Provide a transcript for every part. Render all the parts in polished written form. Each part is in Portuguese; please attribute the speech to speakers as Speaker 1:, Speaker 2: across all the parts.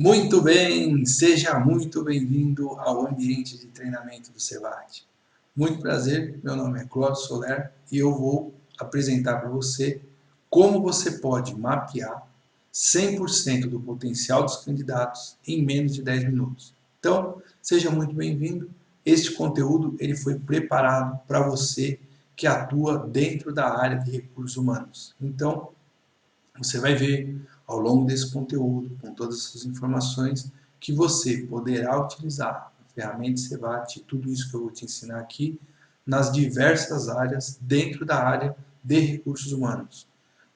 Speaker 1: Muito bem, seja muito bem-vindo ao ambiente de treinamento do Cevat. Muito prazer, meu nome é Cláudio Soler e eu vou apresentar para você como você pode mapear 100% do potencial dos candidatos em menos de 10 minutos. Então, seja muito bem-vindo. Este conteúdo ele foi preparado para você que atua dentro da área de recursos humanos. Então, você vai ver ao longo desse conteúdo, com todas essas informações, que você poderá utilizar a ferramenta Cevat, tudo isso que eu vou te ensinar aqui, nas diversas áreas dentro da área de recursos humanos.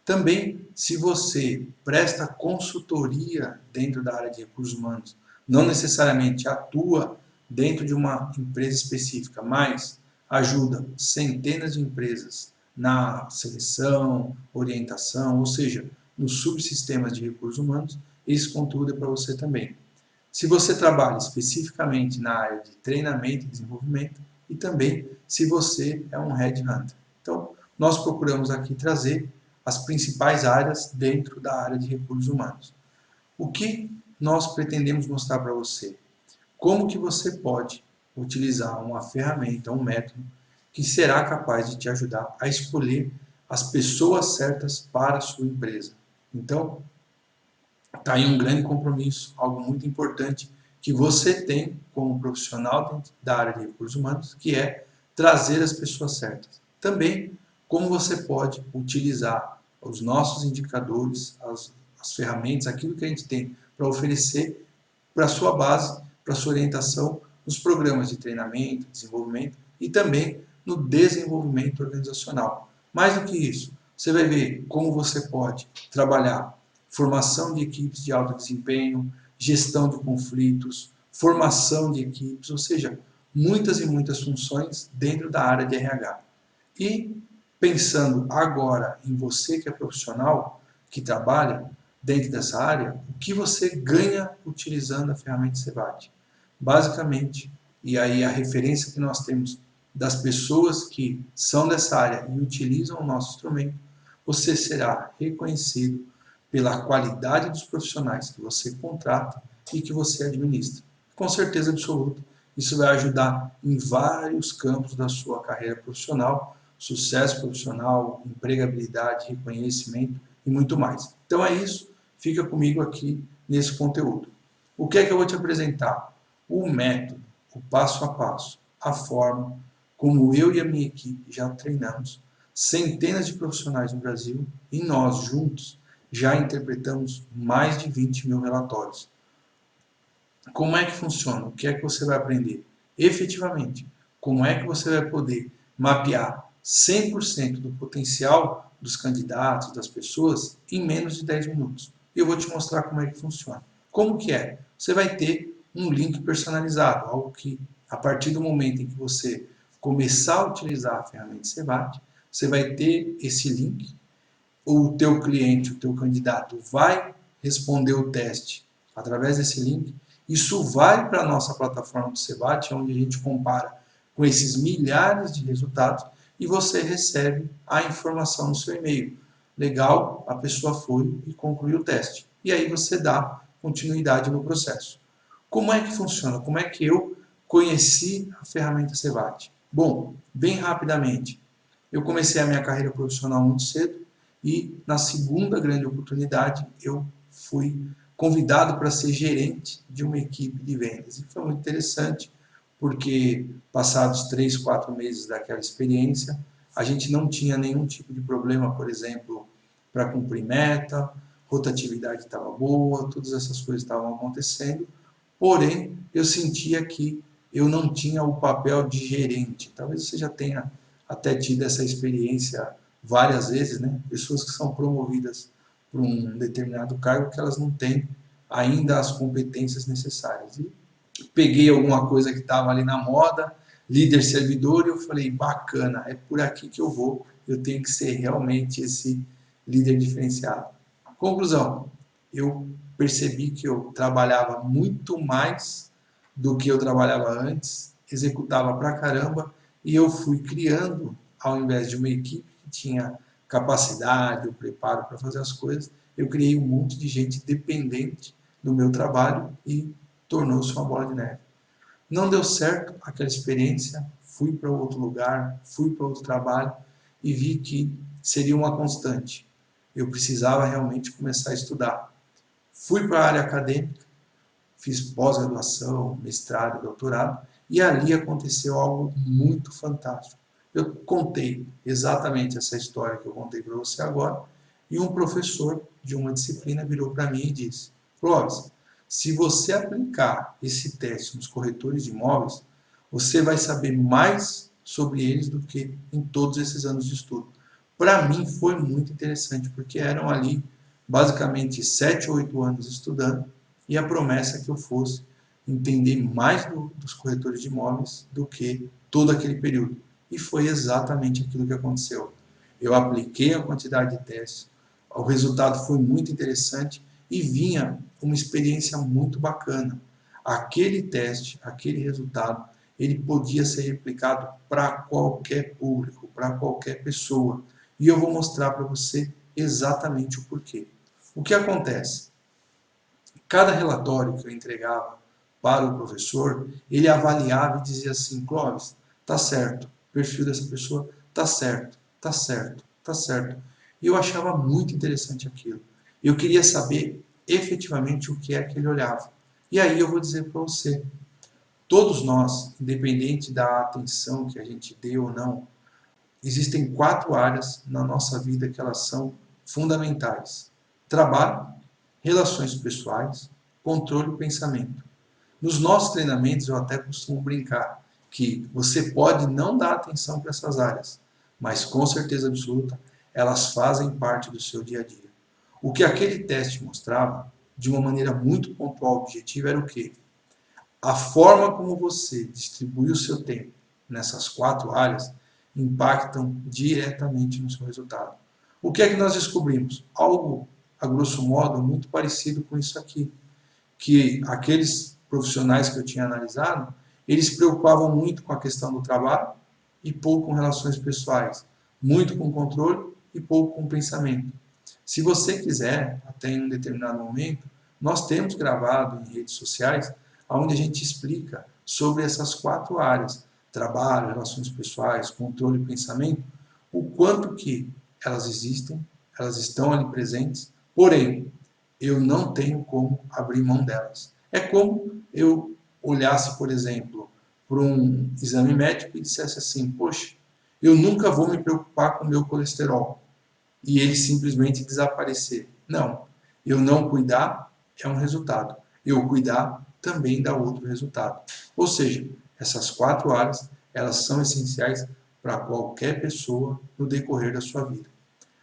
Speaker 1: Também, se você presta consultoria dentro da área de recursos humanos, não necessariamente atua dentro de uma empresa específica, mas ajuda centenas de empresas na seleção, orientação, ou seja, nos subsistemas de recursos humanos, esse conteúdo é para você também. Se você trabalha especificamente na área de treinamento e desenvolvimento, e também se você é um headhunter. Então, nós procuramos aqui trazer as principais áreas dentro da área de recursos humanos. O que nós pretendemos mostrar para você? Como que você pode utilizar uma ferramenta, um método, que será capaz de te ajudar a escolher as pessoas certas para a sua empresa. Então, está aí um grande compromisso, algo muito importante que você tem como profissional da área de recursos humanos, que é trazer as pessoas certas. Também, como você pode utilizar os nossos indicadores, as ferramentas, aquilo que a gente tem para oferecer para a sua base, para a sua orientação nos programas de treinamento, desenvolvimento e também no desenvolvimento organizacional. Mais do que isso, você vai ver como você pode trabalhar formação de equipes de alto desempenho, gestão de conflitos, formação de equipes, ou seja, muitas e muitas funções dentro da área de RH. E pensando agora em você que é profissional, que trabalha dentro dessa área, o que você ganha utilizando a ferramenta Cevat? Basicamente, e aí a referência que nós temos das pessoas que são dessa área e utilizam o nosso instrumento, você será reconhecido pela qualidade dos profissionais que você contrata e que você administra. Com certeza absoluta, isso vai ajudar em vários campos da sua carreira profissional, sucesso profissional, empregabilidade, reconhecimento e muito mais. Então é isso, fica comigo aqui nesse conteúdo. O que é que eu vou te apresentar? O método, o passo a passo, a forma como eu e a minha equipe já treinamos centenas de profissionais no Brasil e nós juntos já interpretamos mais de 20 mil relatórios. Como é que funciona? O que é que você vai aprender? Efetivamente, como é que você vai poder mapear 100% do potencial dos candidatos, das pessoas, em menos de 10 minutos. E eu vou te mostrar como é que funciona. Como que é? Você vai ter um link personalizado, algo que, a partir do momento em que você começar a utilizar a ferramenta Cevat, você vai ter esse link, o teu cliente, o teu candidato vai responder o teste através desse link, isso vai para a nossa plataforma do Cevat, onde a gente compara com esses milhares de resultados e você recebe a informação no seu e-mail. Legal, a pessoa foi e concluiu o teste. E aí você dá continuidade no processo. Como é que funciona? Como é que eu conheci a ferramenta Cevat? Bom, bem rapidamente, eu comecei a minha carreira profissional muito cedo e na segunda grande oportunidade eu fui convidado para ser gerente de uma equipe de vendas. E foi muito interessante, porque passados 3, 4 meses daquela experiência, a gente não tinha nenhum tipo de problema, por exemplo, para cumprir meta, rotatividade estava boa, todas essas coisas estavam acontecendo, porém eu sentia que eu não tinha o papel de gerente. Talvez você já tenha até tido essa experiência várias vezes, né? Pessoas que são promovidas para um determinado cargo que elas não têm ainda as competências necessárias. E peguei alguma coisa que estava ali na moda, líder servidor, e eu falei, bacana, é por aqui que eu tenho que ser realmente esse líder diferenciado. Conclusão, eu percebi que eu trabalhava muito mais do que eu trabalhava antes, executava pra caramba, e eu fui criando, ao invés de uma equipe que tinha capacidade, o preparo para fazer as coisas, eu criei um monte de gente dependente do meu trabalho e tornou-se uma bola de neve. Não deu certo aquela experiência, fui para outro lugar, fui para outro trabalho e vi que seria uma constante. Eu precisava realmente começar a estudar. Fui para a área acadêmica, fiz pós-graduação, mestrado, doutorado, e ali aconteceu algo muito fantástico. Eu contei exatamente essa história que eu contei para você agora, e um professor de uma disciplina virou para mim e disse: Clóvis, se você aplicar esse teste nos corretores de imóveis, você vai saber mais sobre eles do que em todos esses anos de estudo. Para mim foi muito interessante, porque eram ali basicamente 7 ou 8 anos estudando, e a promessa é que eu fosse entender mais dos corretores de imóveis do que todo aquele período. E foi exatamente aquilo que aconteceu. Eu apliquei a quantidade de testes, o resultado foi muito interessante e vinha uma experiência muito bacana. Aquele teste, aquele resultado, ele podia ser replicado para qualquer público, para qualquer pessoa. E eu vou mostrar para você exatamente o porquê. O que acontece? Cada relatório que eu entregava para o professor, ele avaliava e dizia assim: Clóvis, tá certo, o perfil dessa pessoa tá certo, tá certo, tá certo. E eu achava muito interessante aquilo. Eu queria saber efetivamente o que é que ele olhava. E aí eu vou dizer para você, todos nós, independente da atenção que a gente dê ou não, existem 4 áreas na nossa vida que elas são fundamentais: trabalho, relações pessoais, controle e pensamento. Nos nossos treinamentos eu até costumo brincar que você pode não dar atenção para essas áreas, mas com certeza absoluta elas fazem parte do seu dia a dia. O que aquele teste mostrava, de uma maneira muito pontual e objetiva, era o quê? A forma como você distribui o seu tempo nessas 4 áreas impactam diretamente no seu resultado. O que é que nós descobrimos? Algo, a grosso modo, muito parecido com isso aqui, que aqueles profissionais que eu tinha analisado, eles se preocupavam muito com a questão do trabalho e pouco com relações pessoais, muito com controle e pouco com pensamento. Se você quiser, até em um determinado momento, nós temos gravado em redes sociais, onde a gente explica sobre essas 4 áreas: trabalho, relações pessoais, controle e pensamento, o quanto que elas existem, elas estão ali presentes, porém, eu não tenho como abrir mão delas. É como eu olhasse, por exemplo, para um exame médico e dissesse assim: poxa, eu nunca vou me preocupar com o meu colesterol, e ele simplesmente desaparecer. Não, eu não cuidar é um resultado, eu cuidar também dá outro resultado. Ou seja, essas 4 áreas, elas são essenciais para qualquer pessoa no decorrer da sua vida.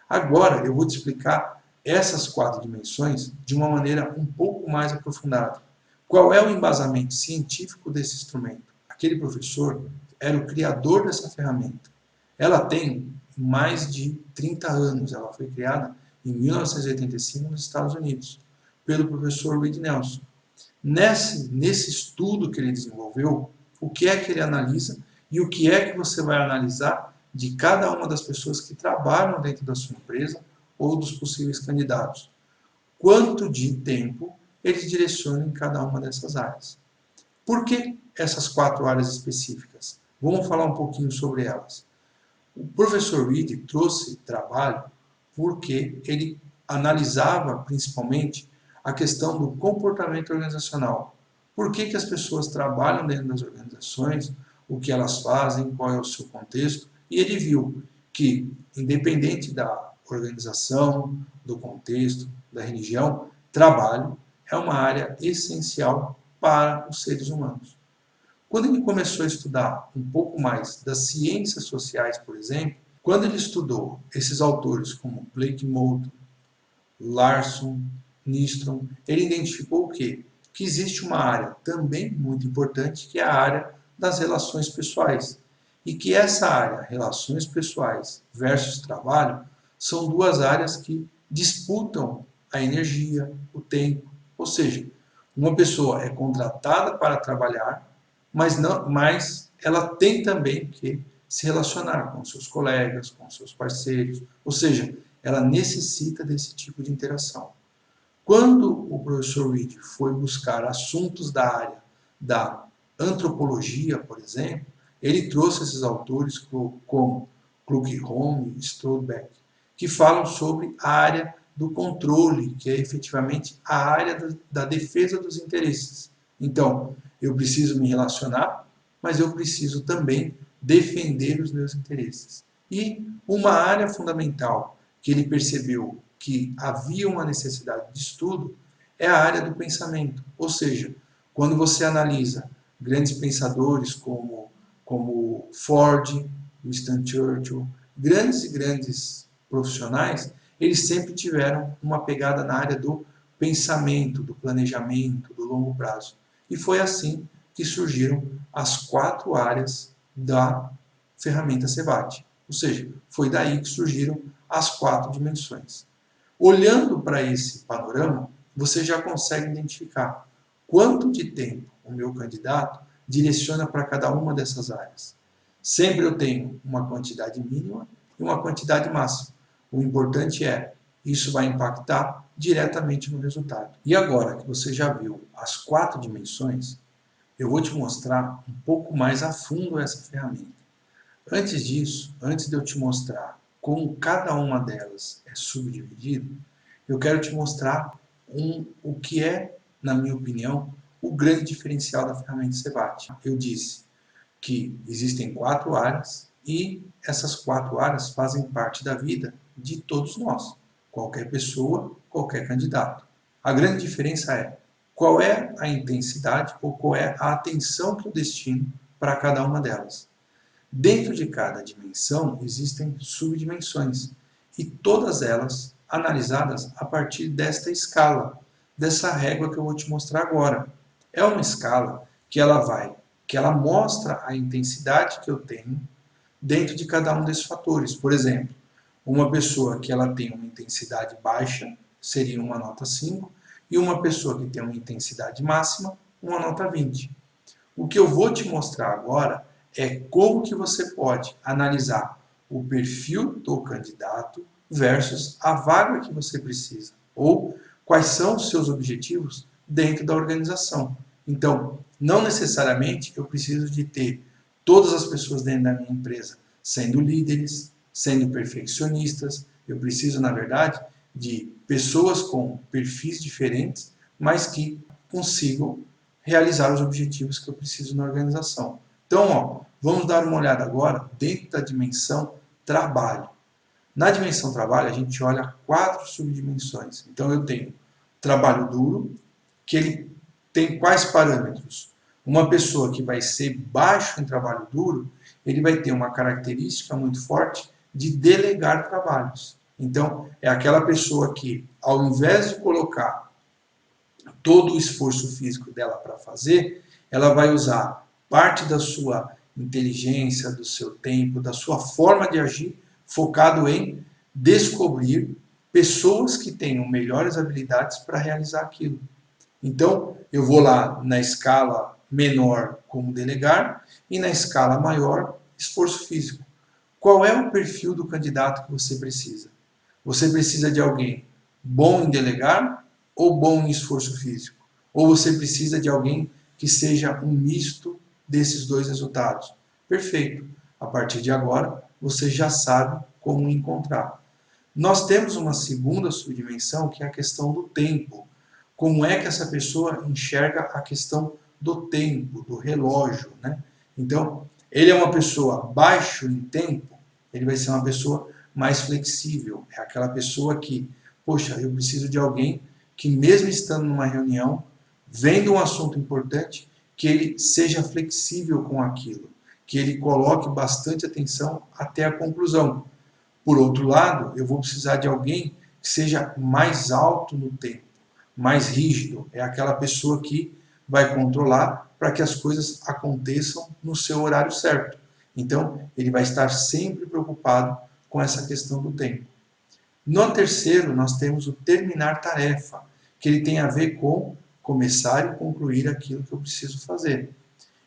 Speaker 1: Agora eu vou te explicar essas 4 dimensões de uma maneira um pouco mais aprofundada. Qual é o embasamento científico desse instrumento? Aquele professor era o criador dessa ferramenta. Ela tem mais de 30 anos, ela foi criada em 1985 nos Estados Unidos, pelo professor Reed Nelson. Nesse estudo que ele desenvolveu, o que é que ele analisa e o que é que você vai analisar de cada uma das pessoas que trabalham dentro da sua empresa ou dos possíveis candidatos. Quanto de tempo eles direcionam em cada uma dessas áreas. Por que essas 4 áreas específicas? Vamos falar um pouquinho sobre elas. O professor Reed trouxe trabalho porque ele analisava principalmente a questão do comportamento organizacional. Por que as pessoas trabalham dentro das organizações, o que elas fazem, qual é o seu contexto, e ele viu que, independente da organização, do contexto, da religião, trabalho é uma área essencial para os seres humanos. Quando ele começou a estudar um pouco mais das ciências sociais, por exemplo, quando ele estudou esses autores como Blake Moulton, Larson, Nystrom, ele identificou o quê? Que existe uma área também muito importante, que é a área das relações pessoais. E que essa área, relações pessoais versus trabalho, são 2 áreas que disputam a energia, o tempo. Ou seja, uma pessoa é contratada para trabalhar, mas ela tem também que se relacionar com seus colegas, com seus parceiros, ou seja, ela necessita desse tipo de interação. Quando o professor Reed foi buscar assuntos da área da antropologia, por exemplo, ele trouxe esses autores como Kluckhohn e Stolberg, que falam sobre a área do controle, que é efetivamente a área da defesa dos interesses. Então, eu preciso me relacionar, mas eu preciso também defender os meus interesses. E uma área fundamental que ele percebeu que havia uma necessidade de estudo é a área do pensamento. Ou seja, quando você analisa grandes pensadores como Ford, Winston Churchill, grandes e grandes profissionais, eles sempre tiveram uma pegada na área do pensamento, do planejamento, do longo prazo. E foi assim que surgiram as 4 áreas da ferramenta CEVAT. Ou seja, foi daí que surgiram as 4 dimensões. Olhando para esse panorama, você já consegue identificar quanto de tempo o meu candidato direciona para cada uma dessas áreas. Sempre eu tenho uma quantidade mínima e uma quantidade máxima. O importante é, isso vai impactar diretamente no resultado. E agora que você já viu as 4 dimensões, eu vou te mostrar um pouco mais a fundo essa ferramenta. Antes disso, antes de eu te mostrar como cada uma delas é subdividida, eu quero te mostrar o que é, na minha opinião, o grande diferencial da ferramenta CEVAT. Eu disse que existem 4 áreas e essas 4 áreas fazem parte da vida de todos nós, qualquer pessoa, qualquer candidato. A grande diferença é qual é a intensidade ou qual é a atenção que eu destino para cada uma delas. Dentro de cada dimensão existem subdimensões e todas elas analisadas a partir desta escala, dessa régua que eu vou te mostrar agora. É uma escala que ela mostra a intensidade que eu tenho dentro de cada um desses fatores. Por exemplo, uma pessoa que ela tem uma intensidade baixa seria uma nota 5 e uma pessoa que tem uma intensidade máxima, uma nota 20. O que eu vou te mostrar agora é como que você pode analisar o perfil do candidato versus a vaga que você precisa, ou quais são os seus objetivos dentro da organização. Então, não necessariamente eu preciso de ter todas as pessoas dentro da minha empresa sendo líderes, sendo perfeccionistas. Eu preciso, na verdade, de pessoas com perfis diferentes, mas que consigam realizar os objetivos que eu preciso na organização. Então, vamos dar uma olhada agora dentro da dimensão trabalho. Na dimensão trabalho, a gente olha 4 subdimensões. Então, eu tenho trabalho duro, que ele tem quais parâmetros? Uma pessoa que vai ser baixo em trabalho duro, ele vai ter uma característica muito forte de delegar trabalhos. Então, é aquela pessoa que, ao invés de colocar todo o esforço físico dela para fazer, ela vai usar parte da sua inteligência, do seu tempo, da sua forma de agir, focado em descobrir pessoas que tenham melhores habilidades para realizar aquilo. Então, eu vou lá na escala menor como delegar e na escala maior esforço físico. Qual é o perfil do candidato que você precisa? Você precisa de alguém bom em delegar ou bom em esforço físico? Ou você precisa de alguém que seja um misto desses dois resultados? Perfeito. A partir de agora, você já sabe como encontrar. Nós temos uma segunda subdimensão, que é a questão do tempo. Como é que essa pessoa enxerga a questão do tempo, do relógio, né? Então, ele é uma pessoa baixo em tempo, ele vai ser uma pessoa mais flexível. É aquela pessoa que, poxa, eu preciso de alguém que mesmo estando numa reunião, vendo um assunto importante, que ele seja flexível com aquilo, que ele coloque bastante atenção até a conclusão. Por outro lado, eu vou precisar de alguém que seja mais alto no tempo, mais rígido. É aquela pessoa que vai controlar para que as coisas aconteçam no seu horário certo. Então, ele vai estar sempre preocupado com essa questão do tempo. No terceiro, nós temos o terminar tarefa, que ele tem a ver com começar e concluir aquilo que eu preciso fazer.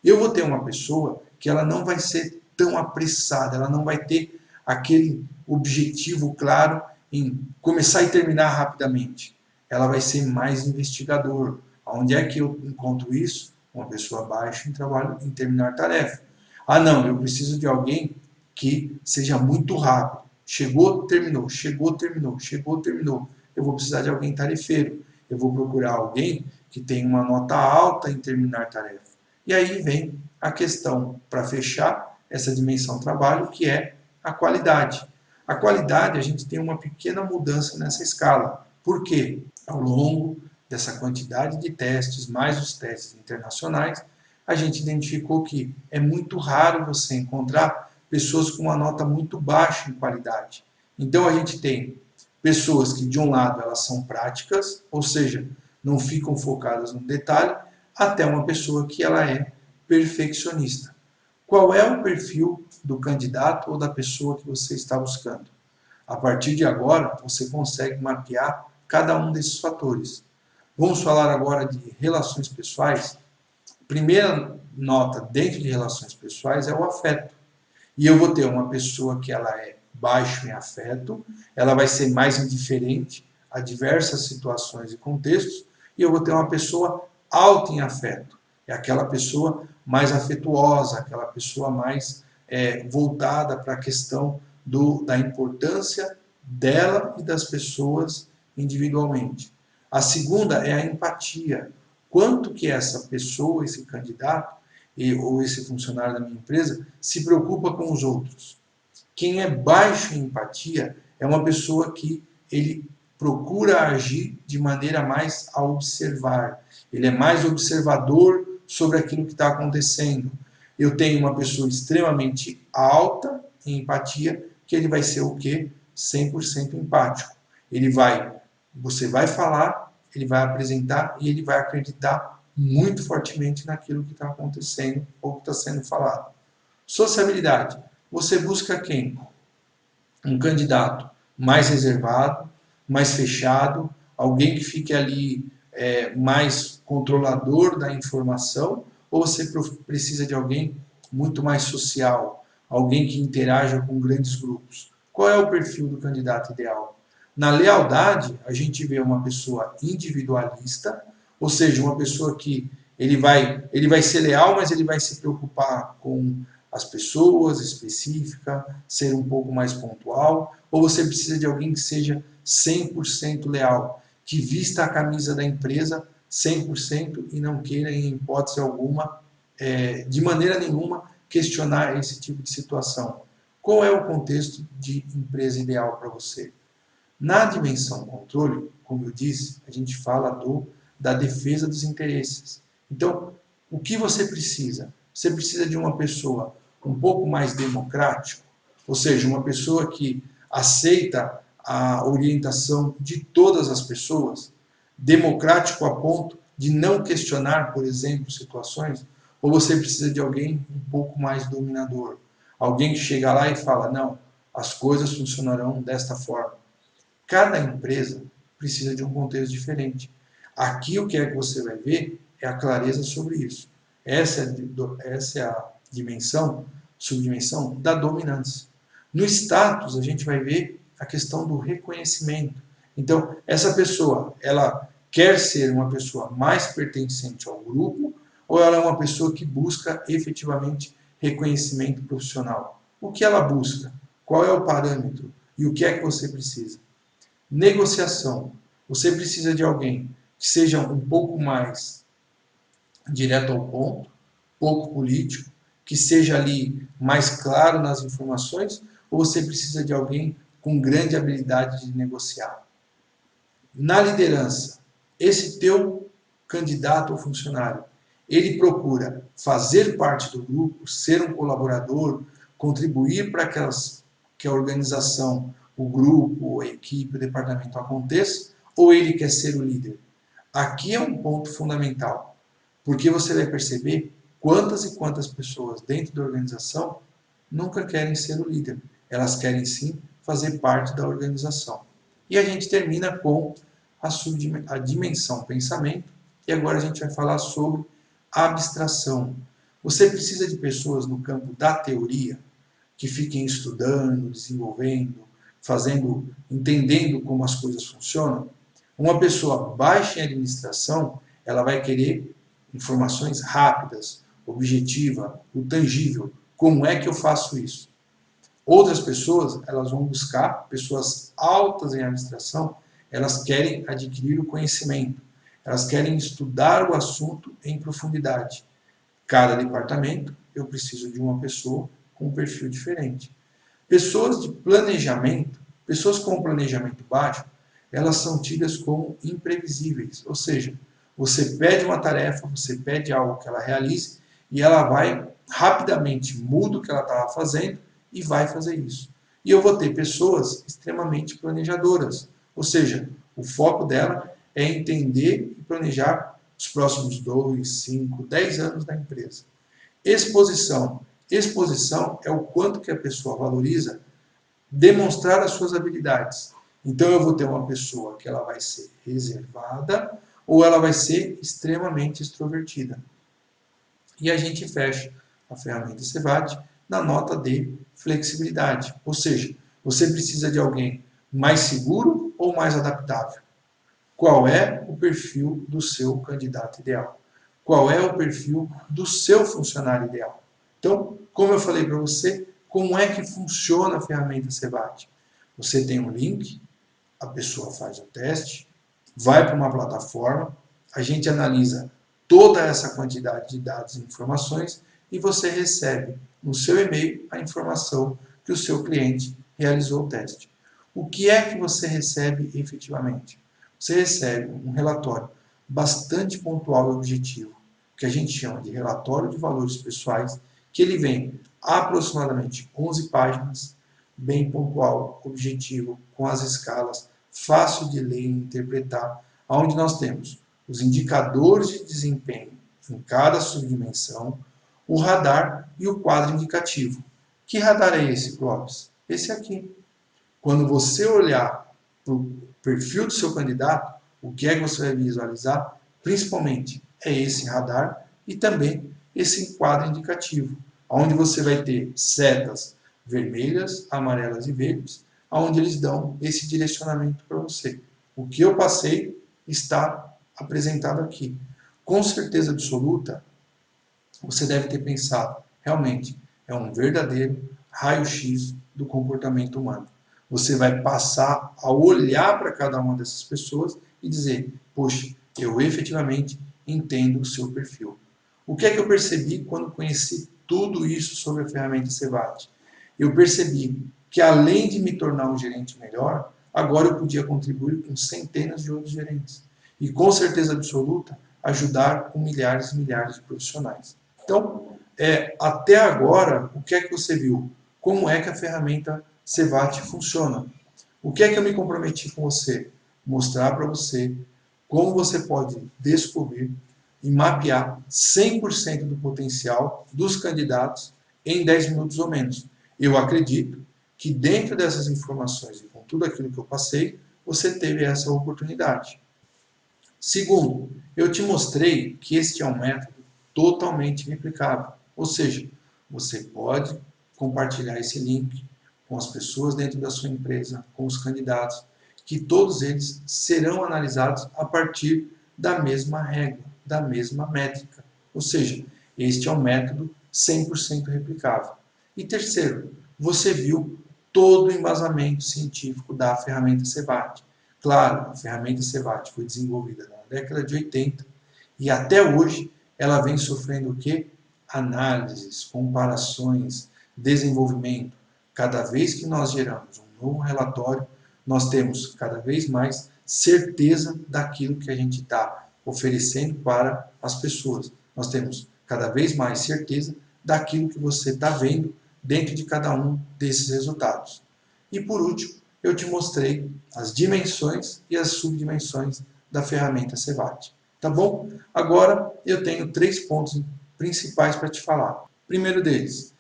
Speaker 1: Eu vou ter uma pessoa que ela não vai ser tão apressada, ela não vai ter aquele objetivo claro em começar e terminar rapidamente. ela vai ser mais investigador. Onde é que eu encontro isso? Uma pessoa baixa em terminar tarefa. Ah, não, eu preciso de alguém que seja muito rápido. Chegou, terminou, chegou, terminou, chegou, terminou. Eu vou precisar de alguém tarefeiro. Eu vou procurar alguém que tem uma nota alta em terminar tarefa. E aí vem a questão, para fechar essa dimensão trabalho, que é a qualidade. A qualidade, a gente tem uma pequena mudança nessa escala. Por quê? Ao longo dessa quantidade de testes, mais os testes internacionais, a gente identificou que é muito raro você encontrar pessoas com uma nota muito baixa em qualidade. Então a gente tem pessoas que de um lado elas são práticas, ou seja, não ficam focadas no detalhe, até uma pessoa que ela é perfeccionista. Qual é o perfil do candidato ou da pessoa que você está buscando? A partir de agora, você consegue mapear cada um desses fatores. Vamos falar agora de relações pessoais. Primeira nota dentro de relações pessoais é o afeto. E eu vou ter uma pessoa que ela é baixa em afeto, ela vai ser mais indiferente a diversas situações e contextos, e eu vou ter uma pessoa alta em afeto. É aquela pessoa mais afetuosa, aquela pessoa mais voltada para a questão da importância dela e das pessoas individualmente. A segunda é a empatia. Quanto que essa pessoa, esse candidato, ou esse funcionário da minha empresa, se preocupa com os outros. Quem é baixo em empatia é uma pessoa que ele procura agir de maneira mais a observar. Ele é mais observador sobre aquilo que está acontecendo. Eu tenho uma pessoa extremamente alta em empatia, que ele vai ser o quê? 100% empático. Você vai falar, ele vai apresentar e ele vai acreditar muito fortemente naquilo que está acontecendo ou que está sendo falado. Sociabilidade. Você busca quem? Um candidato mais reservado, mais fechado, alguém que fique ali mais controlador da informação, ou você precisa de alguém muito mais social, alguém que interaja com grandes grupos? Qual é o perfil do candidato ideal? Na lealdade, a gente vê uma pessoa individualista, ou seja, uma pessoa que ele vai ser leal, mas ele vai se preocupar com as pessoas específica, ser um pouco mais pontual, ou você precisa de alguém que seja 100% leal, que vista a camisa da empresa 100% e não queira, em hipótese alguma, de maneira nenhuma, questionar esse tipo de situação. Qual é o contexto de empresa ideal para você? Na dimensão controle, como eu disse, a gente fala da defesa dos interesses. Então, o que você precisa? Você precisa de uma pessoa um pouco mais democrática, ou seja, uma pessoa que aceita a orientação de todas as pessoas, democrático a ponto de não questionar, por exemplo, situações, ou você precisa de alguém um pouco mais dominador, alguém que chega lá e fala, não, as coisas funcionarão desta forma. Cada empresa precisa de um contexto diferente. Aqui o que é que você vai ver é a clareza sobre isso. Essa é a subdimensão da dominância. No status, a gente vai ver a questão do reconhecimento. Então, essa pessoa, ela quer ser uma pessoa mais pertencente ao grupo ou ela é uma pessoa que busca efetivamente reconhecimento profissional? O que ela busca? Qual é o parâmetro? E o que é que você precisa? Negociação. Você precisa de alguém que seja um pouco mais direto ao ponto, pouco político, que seja ali mais claro nas informações, ou você precisa de alguém com grande habilidade de negociar? Na liderança, esse teu candidato ou funcionário, ele procura fazer parte do grupo, ser um colaborador, contribuir para que a organização, o grupo, a equipe, o departamento aconteça, ou ele quer ser o líder? Aqui é um ponto fundamental, porque você vai perceber quantas e quantas pessoas dentro da organização nunca querem ser o líder. Elas querem sim fazer parte da organização. E a gente termina com a dimensão pensamento, e agora a gente vai falar sobre abstração. Você precisa de pessoas no campo da teoria que fiquem estudando, desenvolvendo, entendendo como as coisas funcionam? Uma pessoa baixa em administração, ela vai querer informações rápidas, objetiva, o tangível. Como é que eu faço isso? Outras pessoas, elas vão buscar, pessoas altas em administração, elas querem adquirir o conhecimento, elas querem estudar o assunto em profundidade. Cada departamento, eu preciso de uma pessoa com um perfil diferente. Pessoas de planejamento, pessoas com planejamento baixo, elas são tidas como imprevisíveis, ou seja, você pede uma tarefa, você pede algo que ela realize e ela vai rapidamente, muda o que ela estava fazendo e vai fazer isso. E eu vou ter pessoas extremamente planejadoras, ou seja, o foco dela é entender e planejar os próximos 2, 5, 10 anos da empresa. Exposição. Exposição é o quanto que a pessoa valoriza demonstrar as suas habilidades. Então eu vou ter uma pessoa que ela vai ser reservada ou ela vai ser extremamente extrovertida. E a gente fecha a ferramenta CEVAT na nota de flexibilidade. Ou seja, você precisa de alguém mais seguro ou mais adaptável? Qual é o perfil do seu candidato ideal? Qual é o perfil do seu funcionário ideal? Então, como eu falei para você, como é que funciona a ferramenta CEVAT? Você tem um link, a pessoa faz o teste, vai para uma plataforma, a gente analisa toda essa quantidade de dados e informações e você recebe no seu e-mail a informação que o seu cliente realizou o teste. O que é que você recebe efetivamente? Você recebe um relatório bastante pontual e objetivo, que a gente chama de relatório de valores pessoais, que ele vem aproximadamente 11 páginas, bem pontual, objetivo, com as escalas, fácil de ler e interpretar, onde nós temos os indicadores de desempenho em cada subdimensão, o radar e o quadro indicativo. Que radar é esse, Clóvis? Esse aqui. Quando você olhar para o perfil do seu candidato, o que é que você vai visualizar? Principalmente é esse radar e também esse quadro indicativo, onde você vai ter setas vermelhas, amarelas e verdes, onde eles dão esse direcionamento para você. O que eu passei está apresentado aqui. Com certeza absoluta, você deve ter pensado, realmente, é um verdadeiro raio-x do comportamento humano. Você vai passar a olhar para cada uma dessas pessoas e dizer, poxa, eu efetivamente entendo o seu perfil. O que é que eu percebi quando conheci tudo isso sobre a ferramenta CEVAT? Eu percebi que além de me tornar um gerente melhor, agora eu podia contribuir com centenas de outros gerentes. E com certeza absoluta, ajudar com milhares e milhares de profissionais. Então, até agora, o que é que você viu? Como é que a ferramenta CEVAT funciona? O que é que eu me comprometi com você? Mostrar para você como você pode descobrir e mapear 100% do potencial dos candidatos em 10 minutos ou menos. Eu acredito que dentro dessas informações e com tudo aquilo que eu passei, você teve essa oportunidade. Segundo, eu te mostrei que este é um método totalmente replicável. Ou seja, você pode compartilhar esse link com as pessoas dentro da sua empresa, com os candidatos, que todos eles serão analisados a partir da mesma régua, da mesma métrica. Ou seja, este é um método 100% replicável. E terceiro, você viu todo o embasamento científico da ferramenta CEVAT. Claro, a ferramenta CEVAT foi desenvolvida na década de 80 e até hoje ela vem sofrendo o quê? Análises, comparações, desenvolvimento. Cada vez que nós geramos um novo relatório, nós temos cada vez mais certeza daquilo que a gente está oferecendo para as pessoas. Nós temos cada vez mais certeza daquilo que você está vendo dentro de cada um desses resultados. E por último, eu te mostrei as dimensões e as subdimensões da ferramenta CEVAT. Tá bom? Agora eu tenho 3 pontos principais para te falar. Primeiro deles,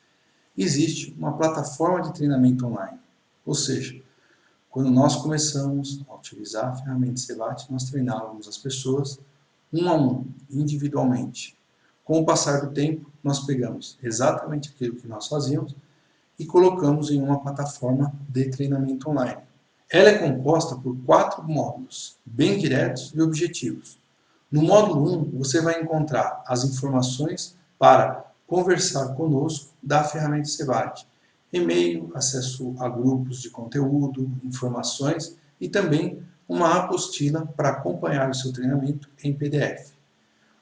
Speaker 1: existe uma plataforma de treinamento online. Ou seja, quando nós começamos a utilizar a ferramenta CEVAT, nós treinávamos as pessoas um a um, individualmente. Com o passar do tempo, nós pegamos exatamente aquilo que nós fazíamos e colocamos em uma plataforma de treinamento online. Ela é composta por 4 módulos, bem diretos e objetivos. No módulo 1, você vai encontrar as informações para conversar conosco da ferramenta Cevate. E-mail, acesso a grupos de conteúdo, informações e também uma apostila para acompanhar o seu treinamento em PDF.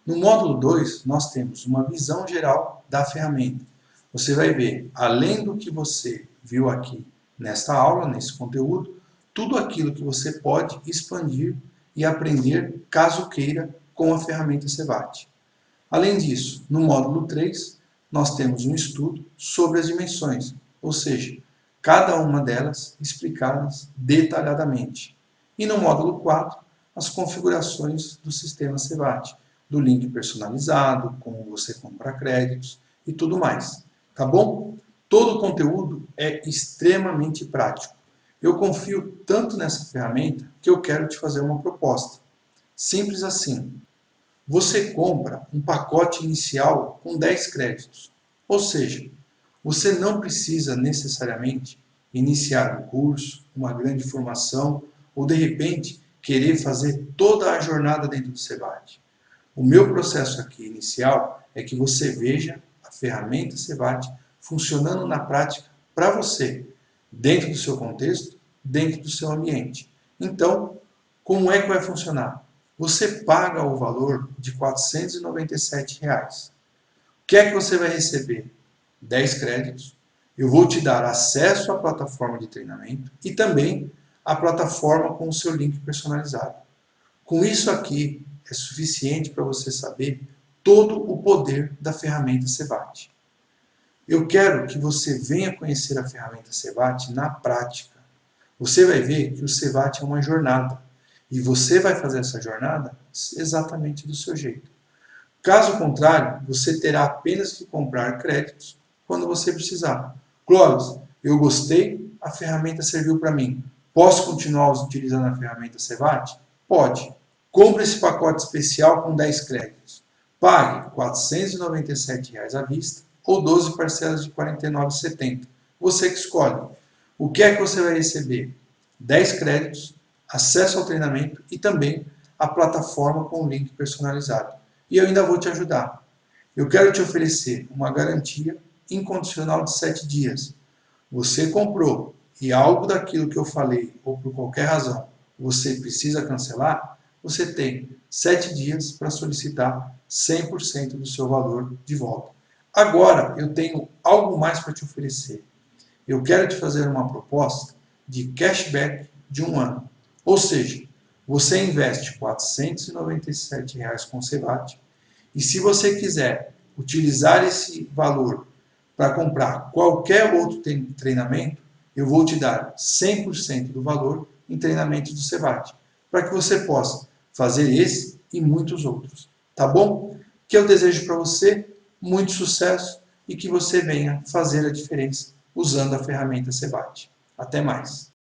Speaker 1: No módulo 2, nós temos uma visão geral da ferramenta. Você vai ver, além do que você viu aqui nesta aula, nesse conteúdo, tudo aquilo que você pode expandir e aprender, caso queira, com a ferramenta Cevate. Além disso, no módulo 3, nós temos um estudo sobre as dimensões, ou seja, cada uma delas explicadas detalhadamente. E no módulo 4, as configurações do sistema Cevate, do link personalizado, como você compra créditos e tudo mais. Tá bom? Todo o conteúdo é extremamente prático. Eu confio tanto nessa ferramenta que eu quero te fazer uma proposta. Simples assim. Você compra um pacote inicial com 10 créditos. Ou seja, você não precisa necessariamente iniciar um curso, uma grande formação ou de repente querer fazer toda a jornada dentro do Cevate. O meu processo aqui inicial é que você veja a ferramenta Cevate funcionando na prática para você, dentro do seu contexto, dentro do seu ambiente. Então, como é que vai funcionar? Você paga o valor de R$ 497. O que é que você vai receber? 10 créditos. Eu vou te dar acesso à plataforma de treinamento e também à plataforma com o seu link personalizado. Com isso aqui, é suficiente para você saber todo o poder da ferramenta Cevate. Eu quero que você venha conhecer a ferramenta Cevate na prática. Você vai ver que o Cevate é uma jornada. E você vai fazer essa jornada exatamente do seu jeito. Caso contrário, você terá apenas que comprar créditos quando você precisar. Clóvis, eu gostei, a ferramenta serviu para mim. Posso continuar utilizando a ferramenta Cevate? Pode. Compre esse pacote especial com 10 créditos. Pague R$ 497 à vista ou 12 parcelas de R$ 49,70. Você que escolhe. O que é que você vai receber? 10 créditos, acesso ao treinamento e também a plataforma com o link personalizado. E eu ainda vou te ajudar. Eu quero te oferecer uma garantia incondicional de 7 dias. Você comprou e algo daquilo que eu falei, ou por qualquer razão, você precisa cancelar, você tem 7 dias para solicitar 100% do seu valor de volta. Agora, eu tenho algo mais para te oferecer. Eu quero te fazer uma proposta de cashback de 1 ano. Ou seja, você investe R$ 497 com o Cevate e se você quiser utilizar esse valor para comprar qualquer outro treinamento, eu vou te dar 100% do valor em treinamento do Cevate, para que você possa fazer esse e muitos outros. Tá bom? Que eu desejo para você muito sucesso e que você venha fazer a diferença usando a ferramenta Cevate. Até mais!